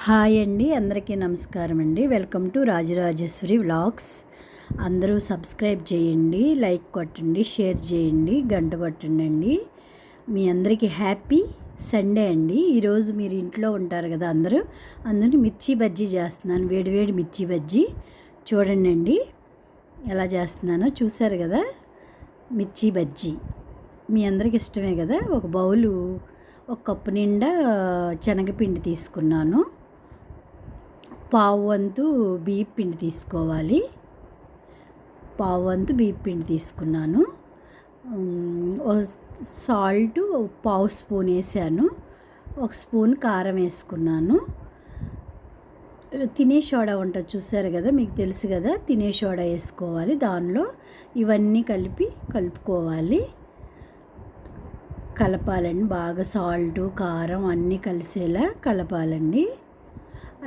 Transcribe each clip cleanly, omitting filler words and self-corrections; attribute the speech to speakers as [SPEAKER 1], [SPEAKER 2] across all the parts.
[SPEAKER 1] Hi అండి, అందరికీ నమస్కారం అండి. Welcome to Rajarajeshwari vlogs. అందరూ సబ్స్క్రైబ్ చేయండి, లైక్ కొట్టండి, షేర్ చేయండి, గంట కొట్టండి. మీ అందరికీ హ్యాపీ సండే అండి. ఈరోజు మీరు ఇంట్లో ఉంటారు కదా అందరూ మిర్చి బజ్జీ చేస్తున్నాను. వేడివేడి మిర్చి బజ్జీ చూడండి అండి ఎలా చేస్తున్నానో. చూసారు కదా మిర్చి బజ్జీ మీ అందరికి ఇష్టమే కదా. ఒక బౌలు, ఒక కప్పు నిండా శనగపిండి తీసుకున్నాను. పావు వంతు బియ్యం పిండి తీసుకోవాలి. పావు వంతు బియ్యం పిండి తీసుకున్నాను. సాల్ట్ పావు స్పూన్ వేసాను. ఒక స్పూన్ కారం వేసుకున్నాను. తినే సోడా ఉంటుంది చూసారు కదా, మీకు తెలుసు కదా, తినే సోడా వేసుకోవాలి. దానిలో ఇవన్నీ కలుపుకోవాలి. కలపాలండి బాగా. సాల్ట్ కారం అన్నీ కలిసేలా కలపాలండి.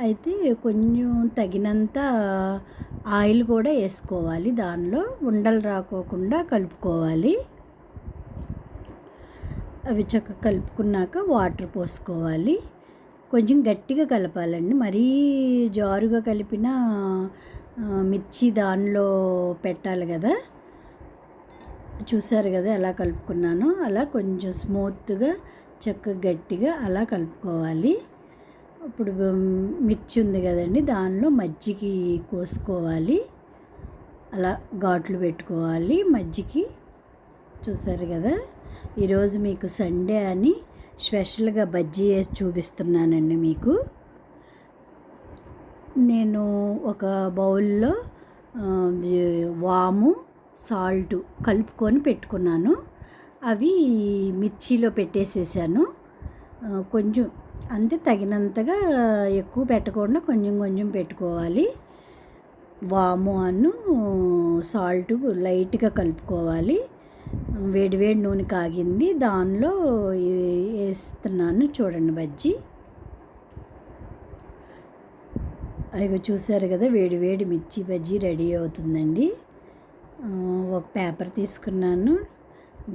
[SPEAKER 1] అయితే కొంచెం తగినంత ఆయిల్ కూడా వేసుకోవాలి. దానిలో ఉండలు రాకోకుండా కలుపుకోవాలి. అవి చక్కగా కలుపుకున్నాక వాటర్ పోసుకోవాలి. కొంచెం గట్టిగా కలపాలండి. మరీ జారుగా కలిపిన మిర్చి దానిలో పెట్టాలి కదా. చూసారు కదా ఎలా కలుపుకున్నానో. అలా కొంచెం స్మూత్గా చక్కగా గట్టిగా అలా కలుపుకోవాలి. ఇప్పుడు మిర్చి ఉంది కదండి, దానిలో మజ్జిగి కోసుకోవాలి. అలా ఘాట్లు పెట్టుకోవాలి మజ్జికి. చూసారు కదా, ఈరోజు మీకు సండే అని స్పెషల్గా బజ్జీ వేసి చూపిస్తున్నానండి మీకు. నేను ఒక బౌల్లో వాము సాల్ట్ కలుపుకొని పెట్టుకున్నాను. అవి మిర్చిలో పెట్టేసేసాను. కొంచెం అంటే తగినంతగా ఎక్కువ పెట్టకుండా కొంచెం కొంచెం పెట్టుకోవాలి. వాము సాల్ట్ లైట్గా కలుపుకోవాలి. వేడివేడి నూనె కాగింది, దానిలో వేస్తున్నాను. చూడండి బజ్జీ. అవి చూసారు కదా, వేడివేడి మిర్చి బజ్జీ రెడీ అవుతుందండి. ఒక పేపర్ తీసుకున్నాను,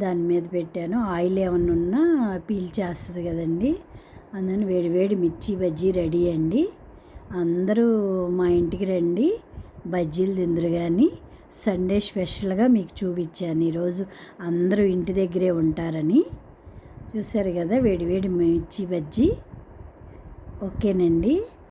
[SPEAKER 1] దాని మీద పెట్టాను. ఆయిల్ ఏమన్నా ఉన్నా పీల్చేస్తుంది కదండి. అందుకని వేడివేడి మిర్చి బజ్జీ రెడీ అండి. అందరూ మా ఇంటికి రండి, బజ్జీలు తిందురు. కానీ సండే స్పెషల్గా మీకు చూపించాను ఈరోజు. అందరూ ఇంటి దగ్గరే ఉంటారని. చూసారు కదా వేడివేడి మిర్చి బజ్జీ. ఓకేనండి.